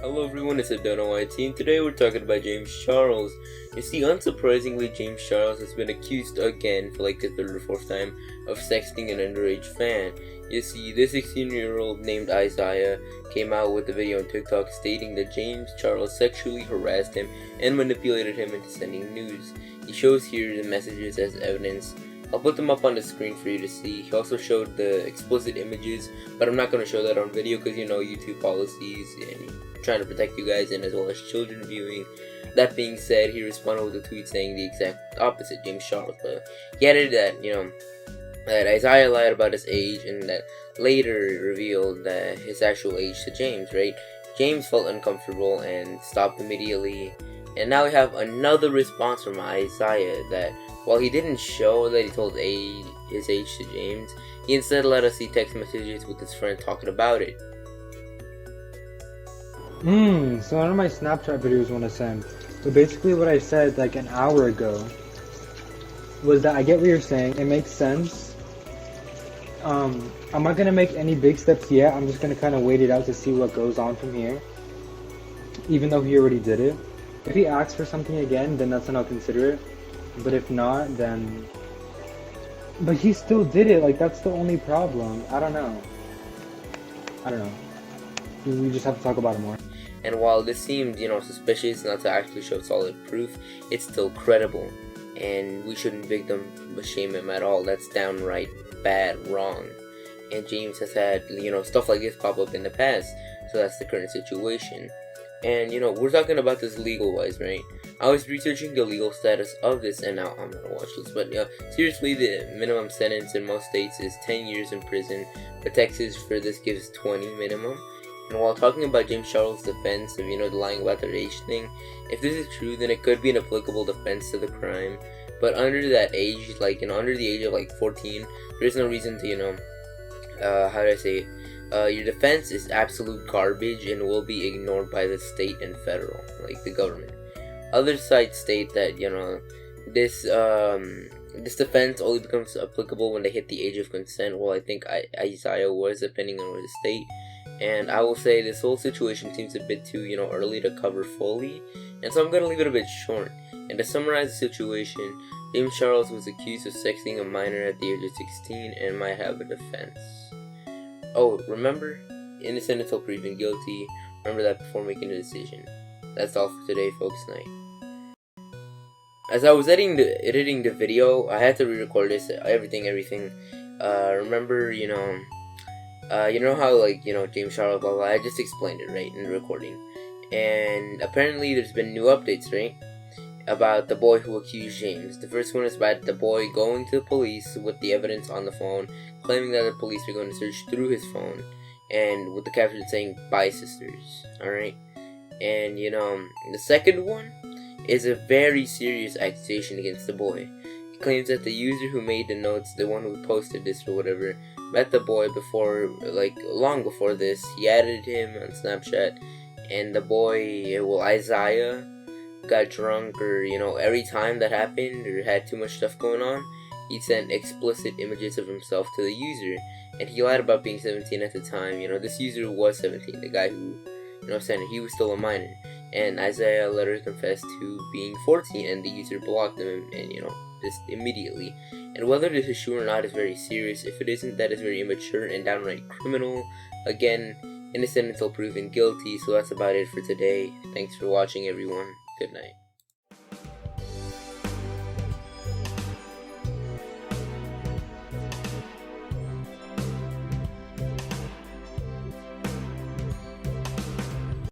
Hello everyone, it's AbdonYT, and today we're talking about James Charles. You see, unsurprisingly, James Charles has been accused again for like the third or fourth time of sexting an underage fan. You see, this 16-year-old named Isaiah came out with a video on TikTok stating that James Charles sexually harassed him and manipulated him into sending nudes. He shows here the messages as evidence. I'll put them up on the screen for you to see. He also showed the explicit images, but I'm not going to show that on video because you know YouTube policies and trying to protect you guys and as well as children viewing. That being said, he responded with a tweet saying the exact opposite, James Charles. He added that, that Isaiah lied about his age and that later revealed that his actual age to James, right? James felt uncomfortable and stopped immediately. And now we have another response from Isaiah that while he didn't show that he told his age to James, he instead let us see text messages with his friend talking about it. So one of my Snapchat videos want to send. So basically what I said like an hour ago was that I get what you're saying. It makes sense. I'm not going to make any big steps yet. I'm just going to kind of wait it out to see what goes on from here. Even though he already did it. If he asks for something again, then that's when I'll consider it. But if not, then... But he still did it. Like, that's the only problem. I don't know. We just have to talk about it more. And while this seemed, suspicious not to actually show solid proof, it's still credible. And we shouldn't victim shame him at all. That's downright bad wrong. And James has had, stuff like this pop up in the past. So that's the current situation. And, we're talking about this legal-wise, right? I was researching the legal status of this, and now I'm gonna watch this. But, seriously, the minimum sentence in most states is 10 years in prison. But Texas, for this, gives 20 minimum. And while talking about James Charles' defense of, the lying about their age thing, if this is true, then it could be an applicable defense to the crime. But under that age, under the age of, 14, there's no reason to, how do I say it? Your defense is absolute garbage and will be ignored by the state and federal, like the government. Other sites state that, this defense only becomes applicable when they hit the age of consent. Well, I think Isaiah was, depending on the state. And I will say this whole situation seems a bit too, early to cover fully. And so I'm going to leave it a bit short. And to summarize the situation, James Charles was accused of sexting a minor at the age of 16 and might have a defense. Oh, remember, innocent until proven guilty. Remember that before making a decision. That's all for today, folks. Night. As I was editing the video, I had to re-record this, everything. Remember, you know how, James Charles, blah, blah, I just explained it, right, in the recording. And apparently there's been new updates, right, about the boy who accused James. The first one is about the boy going to the police with the evidence on the phone, claiming that the police are going to search through his phone, and with the caption saying, "Bye, sisters," alright? And, the second one is a very serious accusation against the boy. He claims that the user who made the notes, the one who posted this or whatever, met the boy before, long before this. He added him on Snapchat, and the boy, Isaiah, got drunk or, every time that happened or had too much stuff going on, he sent explicit images of himself to the user. And he lied about being 17 at the time. This user was 17, the guy who, sent it. He was still a minor. And Isaiah later confessed to being 14, and the user blocked him, and, just immediately. And whether this is true or not is very serious. If it isn't, that is very immature and downright criminal. Again, innocent until proven guilty. So that's about it for today. Thanks for watching, everyone. Good night.